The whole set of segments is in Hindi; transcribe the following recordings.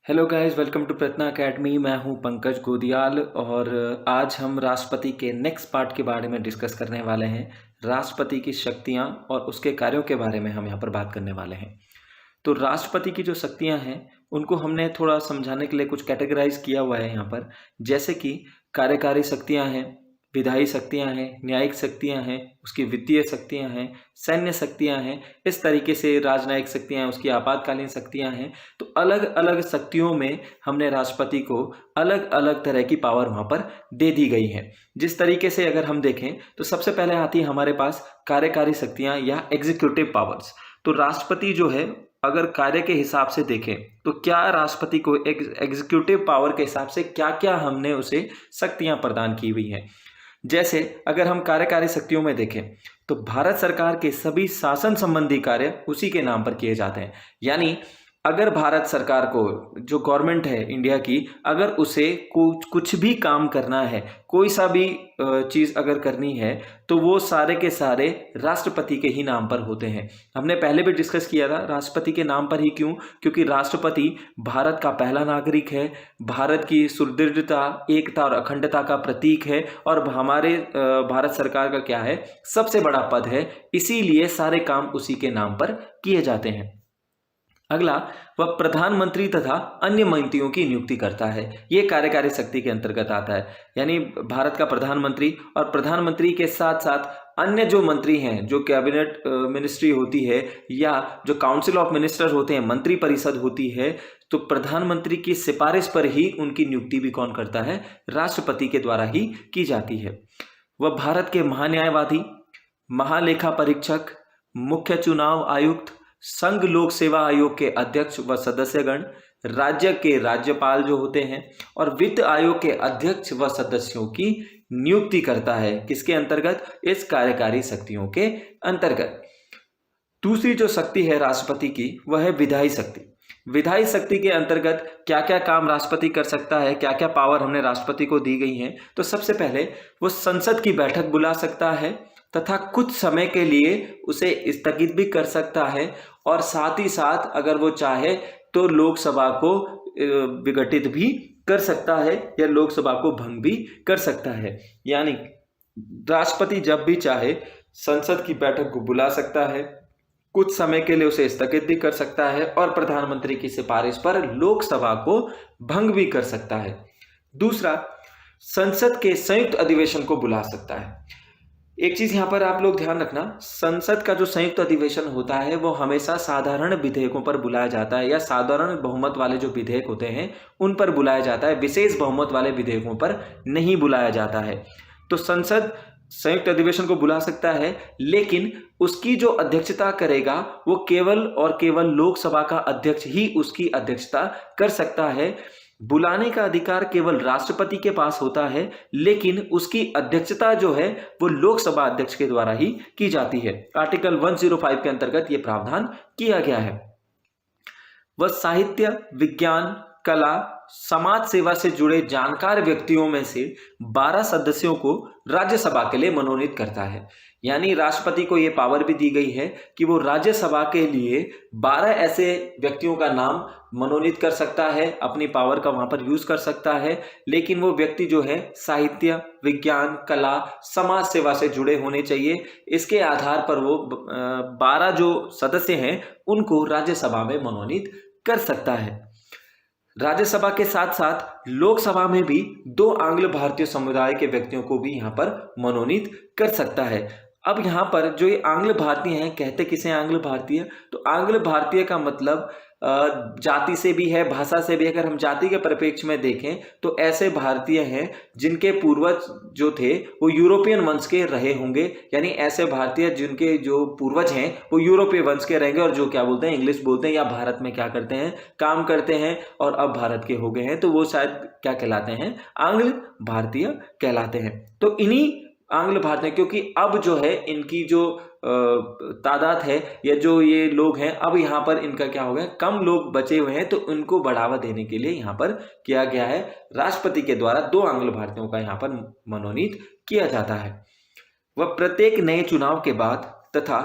Hello guys, welcome to Pratna academy. मैं हूं पंकज गोदियाल और आज हम राष्ट्रपति के नेक्स्ट पार्ट के बारे में डिस्कस करने वाले हैं। राष्ट्रपति की शक्तियां और उसके कार्यों के बारे में हम यहां पर बात करने वाले हैं। तो राष्ट्रपति की जो शक्तियां हैं उनको हमने थोड़ा समझाने के लिए कुछ कैटेगराइज किया हुआ है यहाँ पर, जैसे कि कार्यकारी शक्तियां हैं, विधायी शक्तियां हैं, न्यायिक शक्तियां हैं, उसकी वित्तीय शक्तियां हैं, सैन्य शक्तियां हैं, इस तरीके से राजनयिक शक्तियां हैं, उसकी आपातकालीन शक्तियां हैं। तो अलग अलग शक्तियों में हमने राष्ट्रपति को अलग अलग तरह की पावर वहां पर दे दी गई है। जिस तरीके से अगर हम देखें तो सबसे पहले आती है हमारे पास कार्यकारी शक्तियां या एग्जीक्यूटिव पावर्स। तो राष्ट्रपति जो है, अगर कार्य के हिसाब से देखें तो क्या राष्ट्रपति को एग्जीक्यूटिव पावर के हिसाब से क्या क्या हमने उसे शक्तियां प्रदान की हुई हैं। जैसे अगर हम कार्यकारी शक्तियों में देखें तो भारत सरकार के सभी शासन संबंधी कार्य उसी के नाम पर किए जाते हैं। यानी अगर भारत सरकार को, जो गवर्नमेंट है इंडिया की, अगर उसे कुछ भी काम करना है, कोई सा भी चीज़ अगर करनी है, तो वो सारे के सारे राष्ट्रपति के ही नाम पर होते हैं। हमने पहले भी डिस्कस किया था राष्ट्रपति के नाम पर ही क्यों, क्योंकि राष्ट्रपति भारत का पहला नागरिक है, भारत की सुदृढ़ता, एकता और अखंडता का प्रतीक है और हमारे भारत सरकार का क्या है, सबसे बड़ा पद है। इसीलिए सारे काम उसी के नाम पर किए जाते हैं। अगला, वह प्रधानमंत्री तथा अन्य मंत्रियों की नियुक्ति करता है। ये कार्यकारी शक्ति के अंतर्गत आता है। यानी भारत का प्रधानमंत्री और प्रधानमंत्री के साथ साथ अन्य जो मंत्री हैं, जो कैबिनेट मिनिस्ट्री होती है या जो काउंसिल ऑफ मिनिस्टर होते हैं, मंत्री परिषद होती है, तो प्रधानमंत्री की सिफारिश पर ही उनकी नियुक्ति भी कौन करता है, राष्ट्रपति के द्वारा ही की जाती है। वह भारत के महान्यायवादी, महालेखा परीक्षक, मुख्य चुनाव आयुक्त, संघ लोक सेवा आयोग के अध्यक्ष व सदस्यगण, राज्य के राज्यपाल जो होते हैं और वित्त आयोग के अध्यक्ष व सदस्यों की नियुक्ति करता है। किसके अंतर्गत? इस कार्यकारी शक्तियों के अंतर्गत। दूसरी जो शक्ति है राष्ट्रपति की, वह है विधायी शक्ति। विधायी शक्ति के अंतर्गत क्या क्या काम राष्ट्रपति कर सकता है, क्या क्या पावर हमने राष्ट्रपति को दी गई है। तो सबसे पहले वो संसद की बैठक बुला सकता है तथा कुछ समय के लिए उसे स्थगित भी कर सकता है, और साथ ही साथ अगर वो चाहे तो लोकसभा को विघटित भी कर सकता है या लोकसभा को भंग भी कर सकता है। यानी राष्ट्रपति जब भी चाहे संसद की बैठक को बुला सकता है, कुछ समय के लिए उसे स्थगित भी कर सकता है और प्रधानमंत्री की सिफारिश पर लोकसभा को भंग भी कर सकता है। दूसरा, संसद के संयुक्त अधिवेशन को बुला सकता है। एक चीज यहां पर आप लोग ध्यान रखना, संसद का जो संयुक्त अधिवेशन होता है वो हमेशा साधारण विधेयकों पर बुलाया जाता है या साधारण बहुमत वाले जो विधेयक होते हैं उन पर बुलाया जाता है, विशेष बहुमत वाले विधेयकों पर नहीं बुलाया जाता है। तो संसद संयुक्त अधिवेशन को बुला सकता है, लेकिन उसकी जो अध्यक्षता करेगा वो केवल और केवल लोकसभा का अध्यक्ष ही उसकी अध्यक्षता कर सकता है। बुलाने का अधिकार केवल राष्ट्रपति के पास होता है, लेकिन उसकी अध्यक्षता जो है वो लोकसभा अध्यक्ष के द्वारा ही की जाती है। आर्टिकल 105 के अंतर्गत ये प्रावधान किया गया है। वह साहित्य, विज्ञान, कला, समाज सेवा से जुड़े जानकार व्यक्तियों में से 12 सदस्यों को राज्यसभा के लिए मनोनीत करता है। यानी राष्ट्रपति को यह पावर भी दी गई है कि वो राज्यसभा के लिए 12 ऐसे व्यक्तियों का नाम मनोनीत कर सकता है, अपनी पावर का वहां पर यूज कर सकता है। लेकिन वो व्यक्ति जो है साहित्य, विज्ञान, कला, समाज सेवा से जुड़े होने चाहिए। इसके आधार पर वो 12 जो सदस्य हैं उनको राज्यसभा में मनोनीत कर सकता है। राज्यसभा के साथ साथ लोकसभा में भी 2 आंग्ल भारतीय समुदाय के व्यक्तियों को भी यहां पर मनोनीत कर सकता है। अब यहां पर जो ये आंग्ल भारतीय हैं, कहते किसे आंग्ल भारतीय? तो आंग्ल भारतीय का मतलब जाति से भी है, भाषा से भी। अगर हम जाति के परिप्रेक्ष्य में देखें तो ऐसे भारतीय हैं जिनके पूर्वज जो थे वो यूरोपियन वंश के रहे होंगे। यानी ऐसे भारतीय जिनके जो पूर्वज हैं वो यूरोपीय वंश के रहेंगे और जो क्या बोलते हैं, इंग्लिश बोलते हैं या भारत में क्या करते हैं, काम करते हैं और अब भारत के हो गए हैं, तो वो शायद क्या कहलाते हैं, आंग्ल भारतीय कहलाते हैं। तो इन्हीं आंग्ल भारतीय, क्योंकि अब जो है इनकी जो तादाद है या जो ये लोग हैं, अब यहाँ पर इनका क्या हो गया, कम लोग बचे हुए हैं, तो उनको बढ़ावा देने के लिए यहाँ पर किया गया है, राष्ट्रपति के द्वारा 2 आंग्ल भारतीयों का यहाँ पर मनोनीत किया जाता है। वह प्रत्येक नए चुनाव के बाद तथा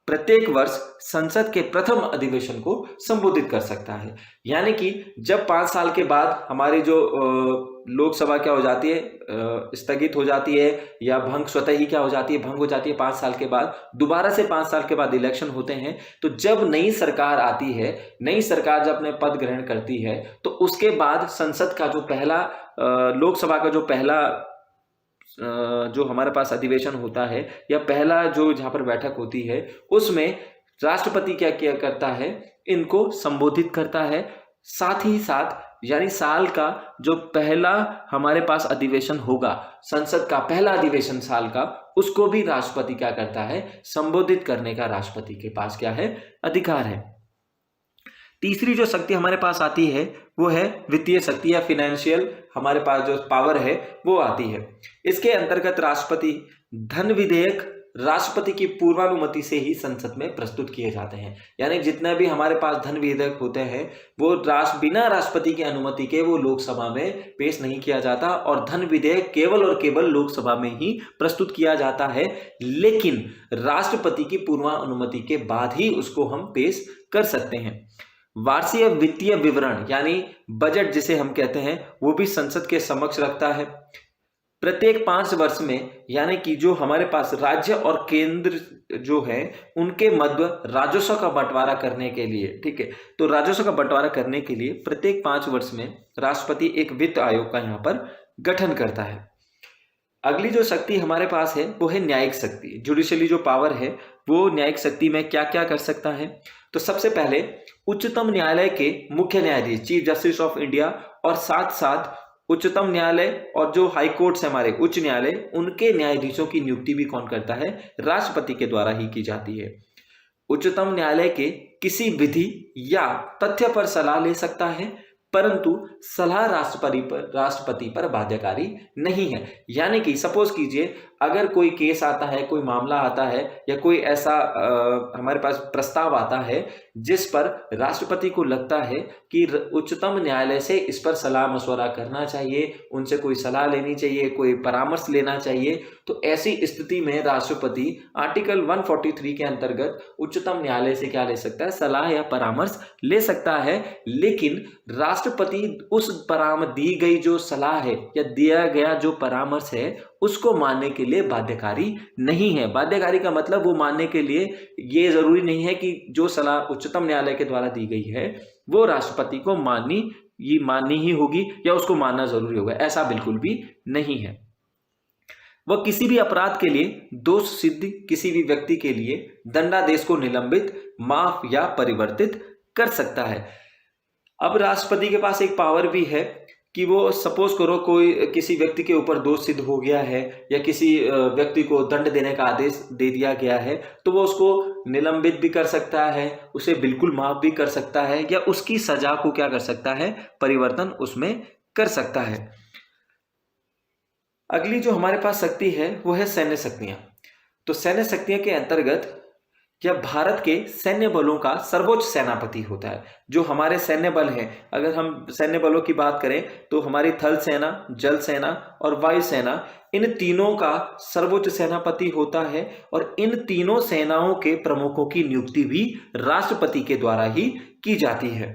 प्रत्येक वर्ष संसद के प्रथम अधिवेशन को संबोधित कर सकता है। यानी कि जब 5 साल के बाद हमारी जो लोकसभा क्या हो जाती है, स्थगित हो जाती है या भंग स्वतः ही क्या हो जाती है, भंग हो जाती है 5 साल के बाद, दोबारा से 5 साल के बाद इलेक्शन होते हैं। तो जब नई सरकार आती है, नई सरकार जब अपने पद ग्रहण करती है, तो उसके बाद संसद का जो पहला लोकसभा का जो पहला जो हमारे पास अधिवेशन होता है या पहला जो जहां पर बैठक होती है, उसमें राष्ट्रपति क्या क्या करता है, इनको संबोधित करता है। साथ ही साथ यानी साल का जो पहला हमारे पास अधिवेशन होगा, संसद का पहला अधिवेशन साल का, उसको भी राष्ट्रपति क्या करता है, संबोधित करने का राष्ट्रपति के पास क्या है, अधिकार है। तीसरी जो शक्ति हमारे पास आती है वो है वित्तीय शक्ति या फिनेंशियल, हमारे पास जो पावर है वो आती है। इसके अंतर्गत राष्ट्रपति धन विधेयक राष्ट्रपति की पूर्वानुमति से ही संसद में प्रस्तुत किए जाते हैं। यानी जितने भी हमारे पास धन विधेयक होते हैं वो बिना राष्ट्रपति की अनुमति के वो लोकसभा में पेश नहीं किया जाता, और धन विधेयक केवल और केवल लोकसभा में ही प्रस्तुत किया जाता है। लेकिन राष्ट्रपति की पूर्वानुमति के बाद ही उसको हम पेश कर सकते हैं। वार्षिक वित्तीय विवरण यानी बजट जिसे हम कहते हैं, वो भी संसद के समक्ष रखता है। प्रत्येक 5 वर्ष में, यानी कि जो हमारे पास राज्य और केंद्र जो है उनके मध्य राजस्व का बंटवारा करने के लिए, ठीक है, तो राजस्व का बंटवारा करने के लिए प्रत्येक 5 वर्ष में राष्ट्रपति एक वित्त आयोग का यहाँ पर गठन करता है। अगली जो शक्ति हमारे पास है वो है न्यायिक शक्ति। जुडिशली जो पावर है वो न्यायिक शक्ति में क्या क्या कर सकता है, तो सबसे पहले उच्चतम न्यायालय के मुख्य न्यायाधीश, चीफ जस्टिस ऑफ इंडिया, और साथ साथ उच्चतम न्यायालय और जो हाई कोर्ट्स है हमारे उच्च न्यायालय, उनके न्यायाधीशों की नियुक्ति भी कौन करता है, राष्ट्रपति के द्वारा ही की जाती है। उच्चतम न्यायालय के किसी विधि या तथ्य पर सलाह ले सकता है, परंतु सलाह राष्ट्रपति पर बाध्यकारी नहीं है। यानी कि सपोज कीजिए अगर कोई केस आता है, कोई मामला आता है या कोई ऐसा हमारे पास प्रस्ताव आता है जिस पर राष्ट्रपति को लगता है कि उच्चतम न्यायालय से इस पर सलाह मशवरा करना चाहिए, उनसे कोई सलाह लेनी चाहिए, कोई परामर्श लेना चाहिए, तो ऐसी स्थिति में राष्ट्रपति आर्टिकल 143 के अंतर्गत उच्चतम न्यायालय से क्या ले सकता है, सलाह या परामर्श ले सकता है। लेकिन राष्ट्रपति उस दी गई जो सलाह है या दिया गया जो परामर्श है उसको मानने के लिए बाध्यकारी नहीं है। बाध्यकारी का मतलब वो मानने के लिए ये जरूरी नहीं है कि जो सलाह उच्चतम न्यायालय के द्वारा दी गई है वो राष्ट्रपति को माननी ही होगी या उसको मानना जरूरी होगा, ऐसा बिल्कुल भी नहीं है। वह किसी भी अपराध के लिए दोष सिद्ध किसी भी व्यक्ति के लिए दंडादेश को निलंबित, माफ या परिवर्तित कर सकता है। अब राष्ट्रपति के पास एक पावर भी है कि वो सपोज करो कोई किसी व्यक्ति के ऊपर दोष सिद्ध हो गया है या किसी व्यक्ति को दंड देने का आदेश दे दिया गया है, तो वो उसको निलंबित भी कर सकता है, उसे बिल्कुल माफ भी कर सकता है या उसकी सजा को क्या कर सकता है, परिवर्तन उसमें कर सकता है। अगली जो हमारे पास शक्ति है वो है सैन्य शक्तियां। तो सैन्य शक्तियों के अंतर्गत क्या भारत के सैन्य बलों का सर्वोच्च सेनापति होता है। जो हमारे सैन्य बल हैं, अगर हम सैन्य बलों की बात करें तो हमारी थल सेना, जल सेना और वायु सेना, इन तीनों का सर्वोच्च सेनापति होता है और इन तीनों सेनाओं के प्रमुखों की नियुक्ति भी राष्ट्रपति के द्वारा ही की जाती है।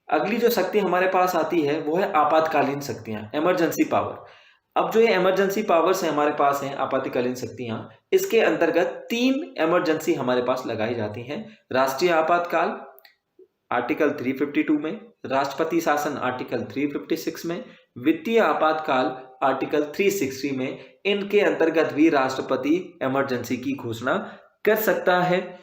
अगली जो शक्ति हमारे पास आती है वो है आपातकालीन शक्तियां, इमरजेंसी पावर। अब जो ये इमरजेंसी पावर्स है हमारे पास हैं, आपातकालीन शक्तियां, इसके अंतर्गत 3 इमरजेंसी हमारे पास लगाई जाती हैं। राष्ट्रीय आपातकाल आर्टिकल 352 में, राष्ट्रपति शासन आर्टिकल 356 में, वित्तीय आपातकाल आर्टिकल 360 में। इनके अंतर्गत भी राष्ट्रपति इमरजेंसी की घोषणा कर सकता है।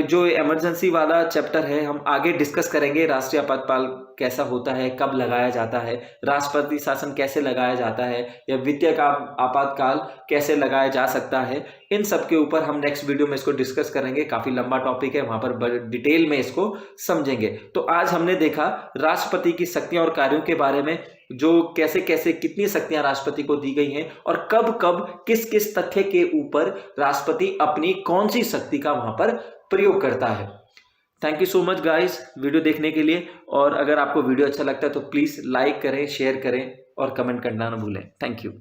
जो इमरजेंसी वाला चैप्टर है हम आगे डिस्कस करेंगे, राष्ट्रीय आपातकाल कैसा होता है, कब लगाया जाता है, राष्ट्रपति शासन कैसे लगाया जाता है या वित्तीय का आपातकाल कैसे लगाया जा सकता है। इन सब के ऊपर हम नेक्स्ट वीडियो में इसको डिस्कस करेंगे। काफी लंबा टॉपिक है, वहां पर डिटेल में इसको समझेंगे। तो आज हमने देखा राष्ट्रपति की शक्तियां और कार्यों के बारे में, जो कैसे कैसे कितनी शक्तियां राष्ट्रपति को दी गई हैं और कब कब किस किस तथ्य के ऊपर राष्ट्रपति अपनी कौन सी शक्ति का वहां पर प्रयोग करता है। Thank you so much guys video देखने के लिए, और अगर आपको वीडियो अच्छा लगता है तो प्लीज लाइक करें, शेयर करें और कमेंट करना ना भूलें। Thank you.